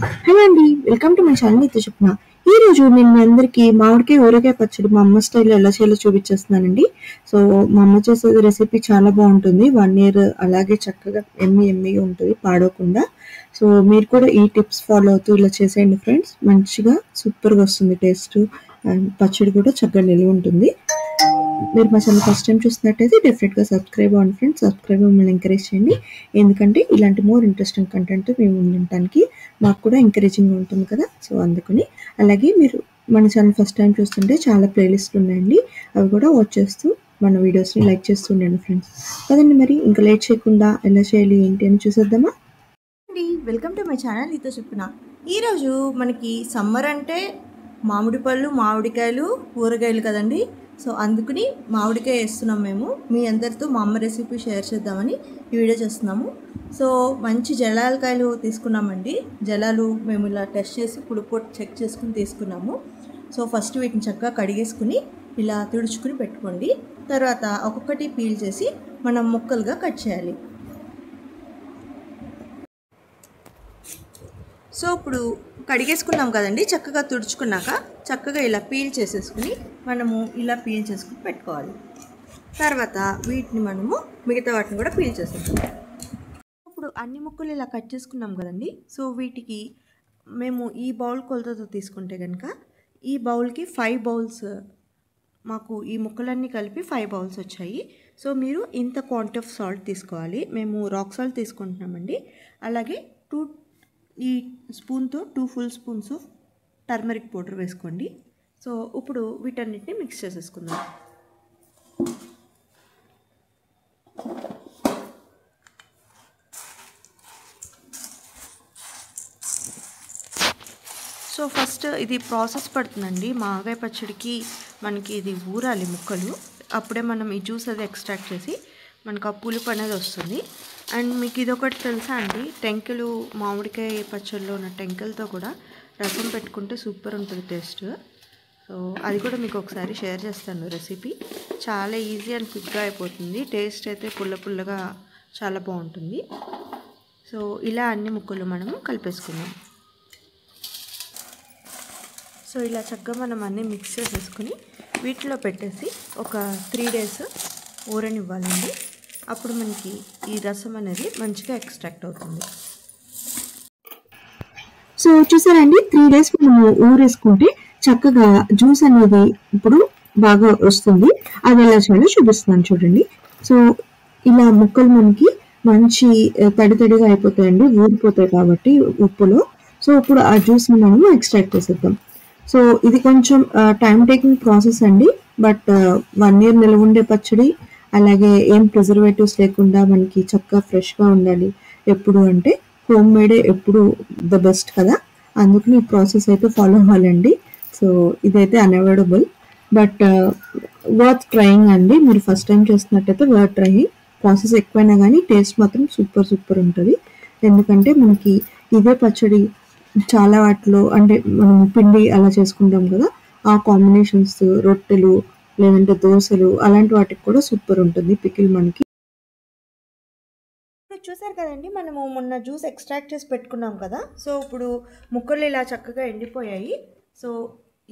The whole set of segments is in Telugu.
హలో అండి, వెల్కమ్ టు మై ఛానల్ నీతో చెప్పిన. ఈ రోజు నేను మీ అందరికీ మామిడికాయ ఊరగాయ పచ్చడి మా అమ్మ స్టైల్లో ఎలా చేయాలో చూపించేస్తున్నానండి. సో మా అమ్మ చేసేది రెసిపీ చాలా బాగుంటుంది. 1 year అలాగే చక్కగా ఎమ్మిగా ఉంటుంది, పాడవకుండా. సో మీరు కూడా ఈ టిప్స్ ఫాలో అవుతూ ఇలా చేసేయండి ఫ్రెండ్స్. మంచిగా సూపర్గా వస్తుంది టేస్ట్, అండ్ పచ్చడి కూడా చక్కగా నిలువ ఉంటుంది. మీరు మా ఛానల్ ఫస్ట్ టైం చూస్తున్నట్టయితే డెఫినెట్గా సబ్స్క్రైబ్ అవ్వండి ఫ్రెండ్స్. సబ్స్క్రైబ్ మమ్మల్ని ఎంకరేజ్ చేయండి, ఎందుకంటే ఇలాంటి మోర్ ఇంట్రెస్టింగ్ కంటెంట్ మేము ఉండటానికి మాకు కూడా ఎంకరేజింగ్గా ఉంటుంది కదా. సో అందుకని, అలాగే మీరు మన ఛానల్ ఫస్ట్ టైం చూస్తుంటే చాలా ప్లేలిస్ట్లు ఉన్నాయండి, అవి కూడా వాచ్ చేస్తూ మన వీడియోస్ని లైక్ చేస్తూ ఉండండి ఫ్రెండ్స్. కదండి, మరి ఇంకా లేట్ చేయకుండా ఎలా చేయాలి ఏంటి అని చూసేద్దామా అండి. వెల్కమ్ టు మై ఛానల్ నీతో చెప్పిన. ఈరోజు మనకి సమ్మర్ అంటే మామిడి పళ్ళు, మామిడికాయలు, ఊరగాయలు కదండి. సో అందుకని మామిడికాయ వేస్తున్నాం మేము. మీ అందరితో మా అమ్మ రెసిపీ షేర్ చేద్దామని ఈ వీడియో చేస్తున్నాము. సో మంచి జలాలకాయలు తీసుకున్నామండి. జలాలు మేము ఇలా టెస్ట్ చేసి పులుపు చెక్ చేసుకుని తీసుకున్నాము. సో ఫస్ట్ వీటిని చక్కగా కడిగేసుకుని ఇలా తుడుచుకుని పెట్టుకోండి. తర్వాత ఒక్కొక్కటి పీల్ చేసి మనం ముక్కలుగా కట్ చేయాలి. సో ఇప్పుడు కడిగేసుకున్నాం కదండి, చక్కగా తుడుచుకున్నాక చక్కగా ఇలా పీల్ చేసేసుకుని మనము ఇలా పీల్ చేసుకుని పెట్టుకోవాలి. తర్వాత వీటిని మనము మిగతా వాటిని కూడా పీల్ చేసేసుకుంటాం. ఇప్పుడు అన్ని ముక్కలు ఇలా కట్ చేసుకున్నాం కదండి. సో వీటికి మేము ఈ బౌల్ కొలతతో తీసుకుంటే కనుక ఈ బౌల్కి 5 బౌల్స్, మాకు ఈ ముక్కలన్నీ కలిపి 5 బౌల్స్ వచ్చాయి. సో మీరు ఇంత క్వాంటిటీ ఆఫ్ సాల్ట్ తీసుకోవాలి. మేము రాక్ సాల్ట్ తీసుకుంటున్నామండి. అలాగే ఈ స్పూన్తో 2 full spoons of turmeric powder వేసుకోండి. సో ఇప్పుడు వీటన్నిటిని మిక్స్ చేసేసుకుందాం. సో ఫస్ట్ ఇది ప్రాసెస్ పడుతుందండి. మామిడికాయ పచ్చడికి మనకి ఇది ఊరాలి ముక్కలు, అప్పుడే మనం ఈ జ్యూస్ అది ఎక్స్ట్రాక్ట్ చేసి మనకు ఆ పులుపు అనేది వస్తుంది. అండ్ మీకు ఇదొకటి తెలుసా అండి, టెంకలు, మామిడికాయ పచ్చడిలో ఉన్న టెంకలతో కూడా రసం పెట్టుకుంటే సూపర్ ఉంటుంది టేస్ట్. సో అది కూడా మీకు ఒకసారి షేర్ చేస్తాను రెసిపీ. చాలా ఈజీ అండ్ క్విక్గా అయిపోతుంది. టేస్ట్ అయితే పుల్లగా చాలా బాగుంటుంది. సో ఇలా అన్ని ముక్కలు మనము కలిపేసుకుందాం. సో ఇలా చక్కగా మనం అన్నీ మిక్స్ చేసేసుకుని వీటిలో పెట్టేసి ఒక 3 days ఊరనివ్వాలండి. అప్పుడు మనకి ఈ రసం అనేది మంచిగా ఎక్స్ట్రాక్ట్ అవుతుంది. సో చూసారండి, 3 days మనము ఊరేసుకుంటే చక్కగా జ్యూస్ అనేది ఇప్పుడు బాగా వస్తుంది. అది ఎలా చేయాలో చూపిస్తున్నాను చూడండి. సో ఇలా ముక్కలు మనకి మంచి తడిగా అయిపోతాయండి, ఊరిపోతాయి కాబట్టి ఉప్పులో. సో ఇప్పుడు ఆ జ్యూస్ని మనము ఎక్స్ట్రాక్ట్ చేసేద్దాం. సో ఇది కొంచెం టైం టేకింగ్ ప్రాసెస్ అండి, బట్ 1 year నిల్వ ఉండే పచ్చడి, అలాగే ఏం ప్రిజర్వేటివ్స్ లేకుండా మనకి చక్కగా ఫ్రెష్గా ఉండాలి ఎప్పుడు అంటే హోమ్ మేడే ఎప్పుడు ద బెస్ట్ కదా. అందుకని ఈ ప్రాసెస్ అయితే ఫాలో అవ్వాలండి. సో ఇదైతే అన్అవాయిడబుల్, బట్ వర్త్ ట్రయింగ్ అండి. మీరు ఫస్ట్ టైం చేస్తున్నట్టయితే వర్త్ ట్రయింగ్. ప్రాసెస్ ఎక్కువైనా కానీ టేస్ట్ మాత్రం సూపర్ ఉంటుంది. ఎందుకంటే మనకి ఇదే పచ్చడి చాలా వాటిలో అంటే మనం పిండి అలా చేసుకుంటాం కదా, ఆ కాంబినేషన్స్ రొట్టెలు లేదంటే దోశలు అలాంటి వాటికి కూడా సూపర్ ఉంటుంది పికిల్ మనకి. చూసారు కదండి, మనము మొన్న జ్యూస్ ఎక్స్ట్రాక్ట్ చేసి పెట్టుకున్నాం కదా. సో ఇప్పుడు ముక్కలు ఇలా చక్కగా ఎండిపోయాయి. సో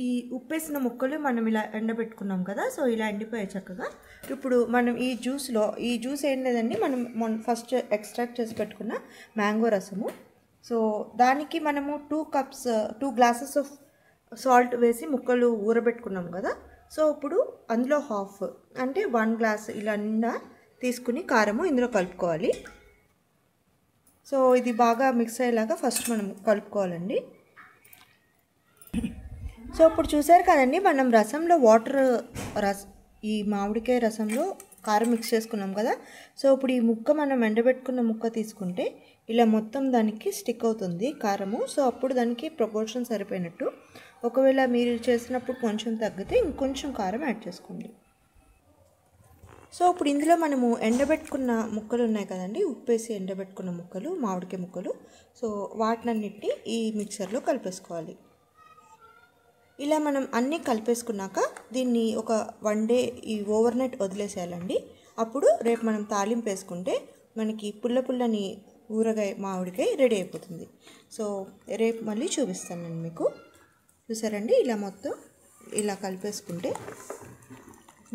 ఈ ఉప్పేసిన ముక్కలు మనం ఇలా ఎండబెట్టుకున్నాం కదా. సో ఇలా ఎండిపోయాయి చక్కగా. ఇప్పుడు మనం ఈ జ్యూస్ ఏం లేదండి, మనం ఫస్ట్ ఎక్స్ట్రాక్ట్ చేసి పెట్టుకున్న మ్యాంగో రసము. సో దానికి మనము 2 glasses ఆఫ్ సాల్ట్ వేసి ముక్కలు ఊరబెట్టుకున్నాం కదా. సో ఇప్పుడు అందులో హాఫ్ అంటే 1 glass ఇలా నిండా తీసుకుని కారము ఇందులో కలుపుకోవాలి. సో ఇది బాగా మిక్స్ అయ్యేలాగా ఫస్ట్ మనం కలుపుకోవాలండి. సో ఇప్పుడు చూసారు కదండి, మనం రసంలో ఈ మామిడికాయ రసంలో కారం మిక్స్ చేసుకున్నాం కదా. సో ఇప్పుడు ఈ ముక్క మనం ఎండబెట్టుకున్న ముక్క తీసుకుంటే ఇలా మొత్తం దానికి స్టిక్ అవుతుంది కారము. సో అప్పుడు దానికి ప్రపోర్షన్ సరిపోయినట్టు. ఒకవేళ మీరు చేసినప్పుడు కొంచెం తగ్గితే ఇంకొంచెం కారం యాడ్ చేసుకోండి. సో ఇప్పుడు ఇందులో మనము ఎండబెట్టుకున్న ముక్కలు ఉన్నాయి కదండి, ఉప్పేసి ఎండబెట్టుకున్న ముక్కలు, మామిడికాయ ముక్కలు. సో వాటినన్నిటిని ఈ మిక్సర్లో కలిపేసుకోవాలి. ఇలా మనం అన్నీ కలిపేసుకున్నాక దీన్ని ఒక 1 day ఈ ఓవర్నైట్ వదిలేసేయాలండి. అప్పుడు రేపు మనం తాలింపు వేసుకుంటే మనకి పుల్లని ఊరగాయ మామిడికాయ రెడీ అయిపోతుంది. సో రేపు మళ్ళీ చూపిస్తాను నేను మీకు. చూసారండి, ఇలా మొత్తం ఇలా కలిపేసుకుంటే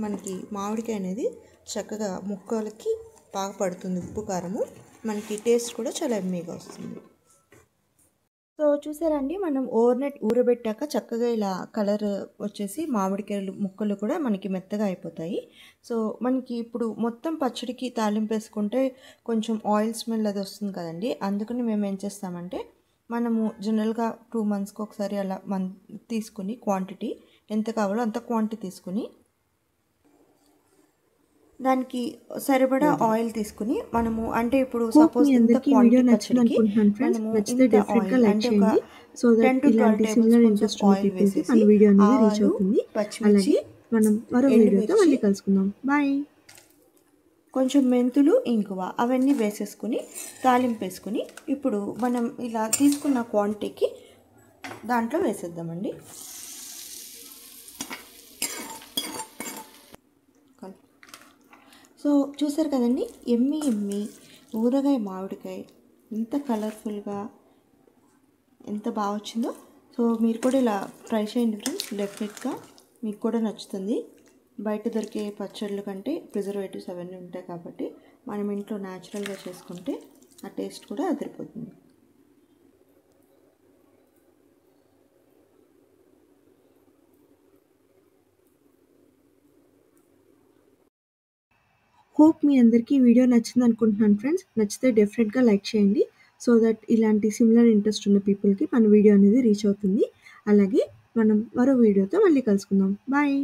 మనకి మామిడికాయ అనేది చక్కగా ముక్కలకి బాగా పడుతుంది. ఉప్పు కారము మనకి టేస్ట్ కూడా చాలా ఎమ్మీగా వస్తుంది. సో చూసారండి, మనం ఓవర్నైట్ ఊరబెట్టాక చక్కగా ఇలా కలర్ వచ్చేసి మామిడికాయలు ముక్కలు కూడా మనకి మెత్తగా అయిపోతాయి. సో మనకి ఇప్పుడు మొత్తం పచ్చడికి తాలింపు వేసుకుంటే కొంచెం ఆయిల్ స్మెల్ అది వస్తుంది కదండి. అందుకని మేము ఏం చేస్తామంటే, మనము జనరల్గా 2 monthsకి ఒకసారి అలా తీసుకుని క్వాంటిటీ ఎంత కావాలో అంత క్వాంటిటీ తీసుకుని దానికి సరిపడా ఆయిల్ తీసుకుని మనము అంటే ఇప్పుడు సపోజ్ ఇంత క్వాంటిటీ పచ్చడికి మనము ఇంత ఆయిల్ అంటే ఒక 10 to 12 tablespoons ఆయిల్ వేసేసి ఆవాలు, పచ్చిమిర్చి, ఎండుమిర్చి, కొంచెం మెంతులు, ఇంగువ అవన్నీ వేసేసుకుని తాలింపు వేసుకుని ఇప్పుడు మనం ఇలా తీసుకున్న క్వాంటిటీకి దాంట్లో వేసేద్దామండి. సో చూసారు కదండి, ఎమ్మి ఊరగాయ మామిడికాయ ఎంత కలర్ఫుల్గా ఎంత బాగా వచ్చిందో. సో మీరు కూడా ఇలా ట్రై చేయండి ఫ్రెండ్స్, డెఫినెట్గా మీకు కూడా నచ్చుతుంది. బయట దొరికే పచ్చళ్ళ కంటే ప్రిజర్వేటివ్స్ అవన్నీ ఉంటాయి కాబట్టి మనం ఇంట్లో న్యాచురల్గా చేసుకుంటే ఆ టేస్ట్ కూడా అదిరిపోతుంది. హోప్ మీ అందరికీ వీడియో నచ్చింది అనుకుంటున్నాను ఫ్రెండ్స్. నచ్చితే డెఫినెట్గా లైక్ చేయండి, సో దట్ ఇలాంటి సిమిలర్ ఇంట్రెస్ట్ ఉన్న పీపుల్కి మన వీడియో అనేది రీచ్ అవుతుంది. అలాగే మనం మరో వీడియోతో మళ్ళీ కలుసుకుందాం. బాయ్.